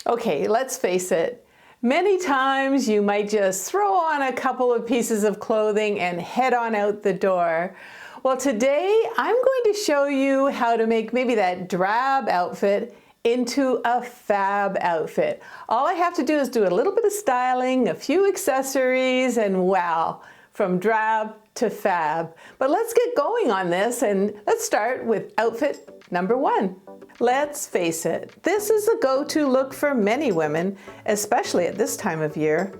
Okay, let's face it. Many times you might just throw on a couple of pieces of clothing and head on out the door. Well, today I'm going to show you how to make maybe that drab outfit into a fab outfit. All I have to do is do a little bit of styling, a few accessories, and wow, from drab to fab. But let's get going on this, and let's start with outfit number 1. Let's face it, this is a go-to look for many women, especially at this time of year.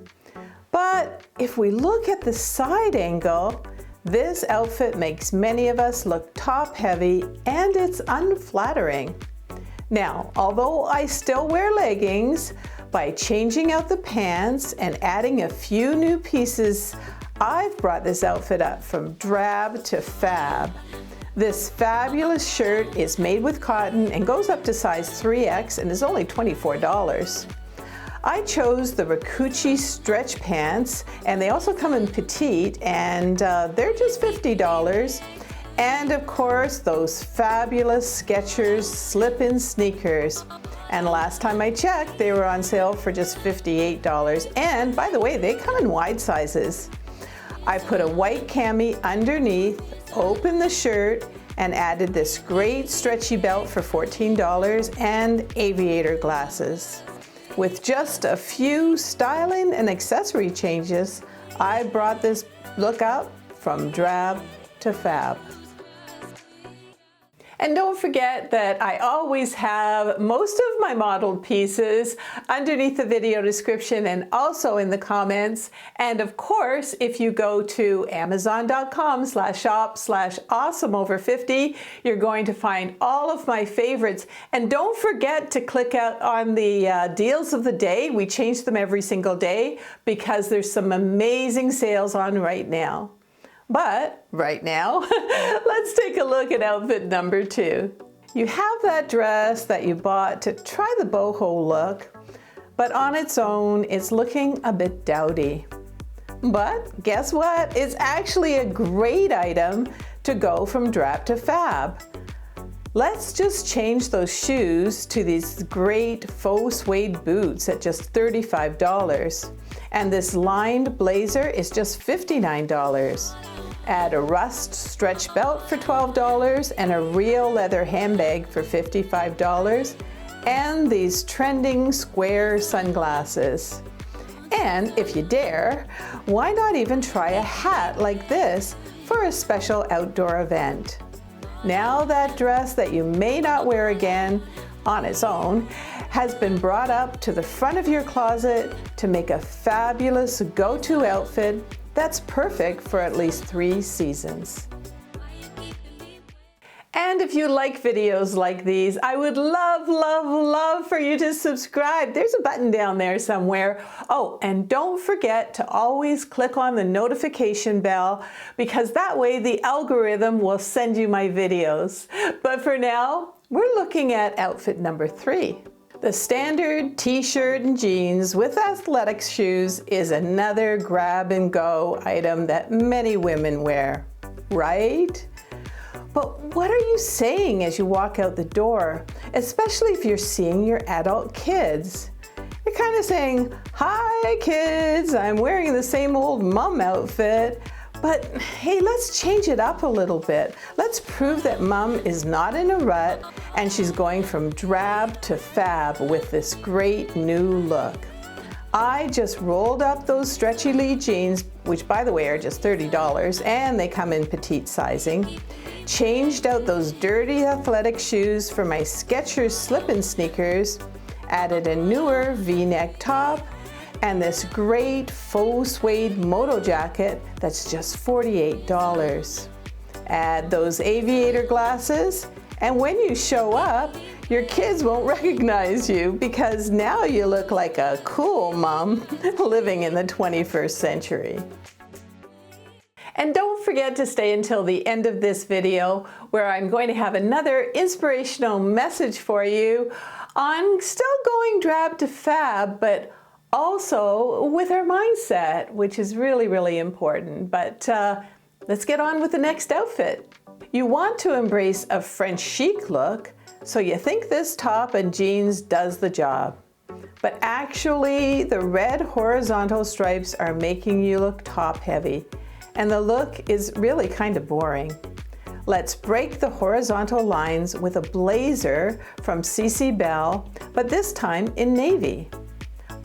But if we look at the side angle, this outfit makes many of us look top-heavy, and it's unflattering. Now, although I still wear leggings, by changing out the pants and adding a few new pieces, I've brought this outfit up from drab to fab. This fabulous shirt is made with cotton and goes up to size 3X and is only $24. I chose the Rakuchi stretch pants, and they also come in petite, and they're just $50. And of course, those fabulous Skechers slip-in sneakers. And last time I checked, they were on sale for just $58. And by the way, they come in wide sizes. I put a white cami underneath, opened the shirt, and added this great stretchy belt for $14 and aviator glasses. With just a few styling and accessory changes, I brought this look up from drab to fab. And don't forget that I always have most of my modeled pieces underneath the video description and also in the comments. And of course, if you go to amazon.com/shop/awesomeover50, you're going to find all of my favorites. And don't forget to click out on the deals of the day. We change them every single day because there's some amazing sales on right now. But right now, let's take a look at outfit number 2. You have that dress that you bought to try the boho look, but on its own, it's looking a bit dowdy. But guess what? It's actually a great item to go from drab to fab. Let's just change those shoes to these great faux suede boots at just $35. And this lined blazer is just $59. Add a rust stretch belt for $12 and a real leather handbag for $55 and these trending square sunglasses. And if you dare, why not even try a hat like this for a special outdoor event? Now that dress that you may not wear again on its own has been brought up to the front of your closet to make a fabulous go-to outfit that's perfect for at least 3 seasons. And if you like videos like these, I would love for you to subscribe. There's a button down there somewhere. Oh, and don't forget to always click on the notification bell, because that way the algorithm will send you my videos. But for now, we're looking at outfit number 3. The standard t-shirt and jeans with athletic shoes is another grab-and-go item that many women wear, right? But what are you saying as you walk out the door, especially if you're seeing your adult kids? You're kind of saying, "Hi kids, I'm wearing the same old mom outfit." But hey, let's change it up a little bit. Let's prove that mom is not in a rut and she's going from drab to fab with this great new look. I just rolled up those stretchy lee jeans, which by the way are just $30, and they come in petite sizing. Changed out those dirty athletic shoes for my Skechers slip-in sneakers, added a newer V-neck top, and this great faux suede moto jacket that's just $48. Add those aviator glasses, and when you show up, your kids won't recognize you because now you look like a cool mom living in the 21st century. And don't forget to stay until the end of this video, where I'm going to have another inspirational message for you on still going drab to fab, but also with our mindset, which is really important. But let's get on with the next outfit. You want to embrace a French chic look, so you think this top and jeans does the job. but actually the red horizontal stripes are making you look top heavy, and the look is really kind of boring. Let's break the horizontal lines with a blazer from CC Bell, but this time in navy.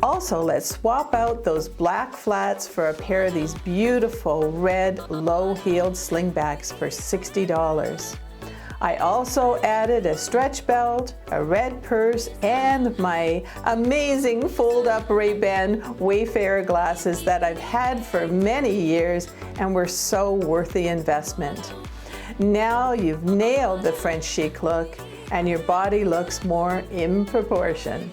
Also, let's swap out those black flats for a pair of these beautiful red low-heeled slingbacks for $60. I also added a stretch belt, a red purse, and my amazing fold-up Ray-Ban Wayfarer glasses that I've had for many years and were so worth the investment. Now you've nailed the French chic look and your body looks more in proportion.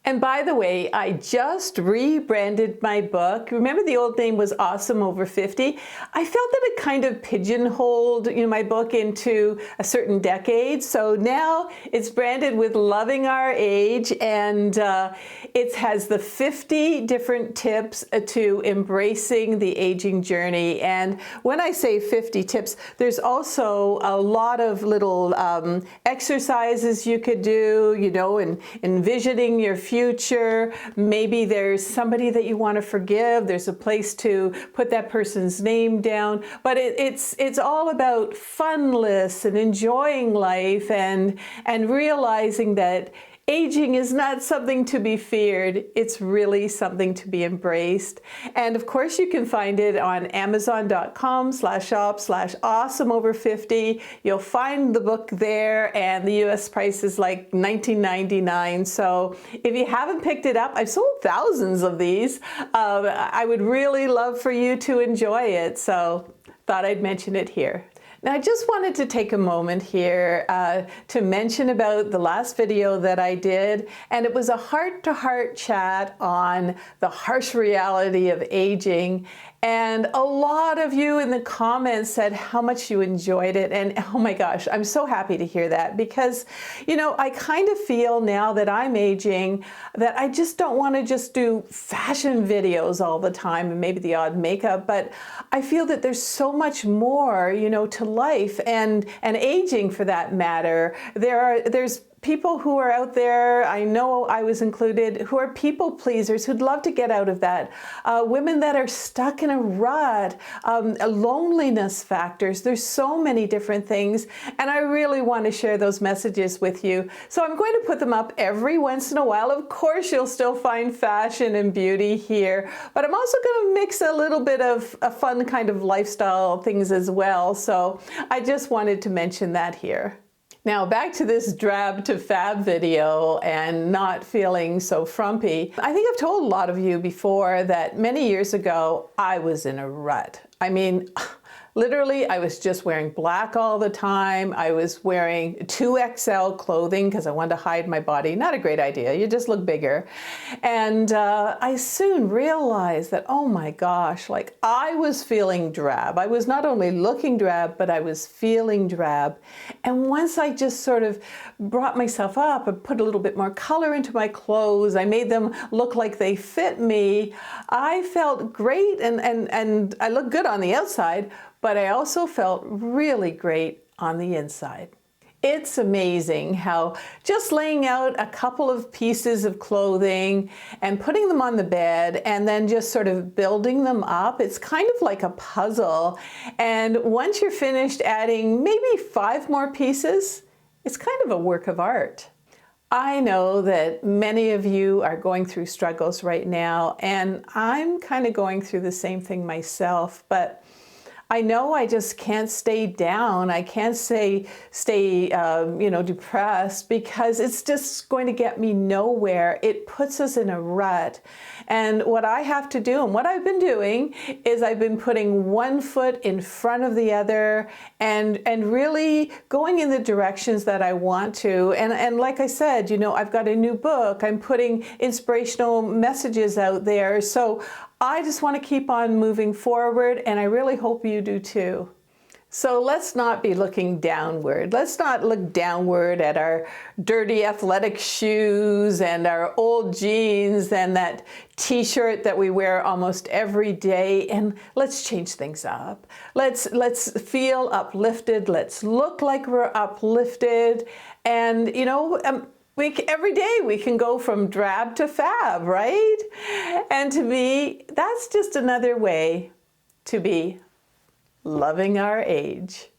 And by the way, I just rebranded my book. Remember the old name was Awesome Over 50? I felt that it kind of pigeonholed, my book into a certain decade. So now it's branded with Loving Our Age, and it has the 50 different tips to embracing the aging journey. And when I say 50 tips, there's also a lot of little exercises you could do, in envisioning your future. Maybe there's somebody that you want to forgive. There's a place to put that person's name down. But it's all about fun lists and enjoying life and realizing that aging is not something to be feared. It's really something to be embraced. And of course, you can find it on Amazon.com/shop/awesomeover50. You'll find the book there, and the US price is like $19.99. So if you haven't picked it up, I've sold thousands of these. I would really love for you to enjoy it. So thought I'd mention it here. Now, I just wanted to take a moment here to mention about the last video that I did, and it was a heart-to-heart chat on the harsh reality of aging. And a lot of you in the comments said how much you enjoyed it, and oh my gosh, I'm so happy to hear that, because I kind of feel now that I'm aging that I just don't want to just do fashion videos all the time and maybe the odd makeup, but I feel that there's so much more to life and aging for that matter. There's people who are out there, I know I was included, who are people pleasers who'd love to get out of that. Women that are stuck in a rut, loneliness factors. There's so many different things, and I really want to share those messages with you. So I'm going to put them up every once in a while. Of course, you'll still find fashion and beauty here, but I'm also going to mix a little bit of a fun kind of lifestyle things as well. So I just wanted to mention that here. Now back to this drab to fab video and not feeling so frumpy. I think I've told a lot of you before that many years ago, I was in a rut. I mean, literally, I was just wearing black all the time. I was wearing 2XL clothing because I wanted to hide my body. Not a great idea. You just look bigger. And I soon realized that, oh my gosh, like I was feeling drab. I was not only looking drab, but I was feeling drab. And once I just sort of brought myself up and put a little bit more color into my clothes, I made them look like they fit me, I felt great and I looked good on the outside, but I also felt really great on the inside. It's amazing how just laying out a couple of pieces of clothing and putting them on the bed and then just sort of building them up, it's kind of like a puzzle. And once you're finished adding maybe 5 more pieces, it's kind of a work of art. I know that many of you are going through struggles right now, and I'm kind of going through the same thing myself, but I know I just can't stay down. I can't stay depressed, because it's just going to get me nowhere. It puts us in a rut. And what I have to do, and what I've been doing, is I've been putting one foot in front of the other and really going in the directions that I want to. And like I said, I've got a new book. I'm putting inspirational messages out there. So I just want to keep on moving forward, and I really hope you do too. So let's not be looking downward. Let's not look downward at our dirty athletic shoes and our old jeans and that t-shirt that we wear almost every day, and let's change things up. Let's feel uplifted. Let's look like we're uplifted. And Every day we can go from drab to fab, right? And to me, that's just another way to be loving our age.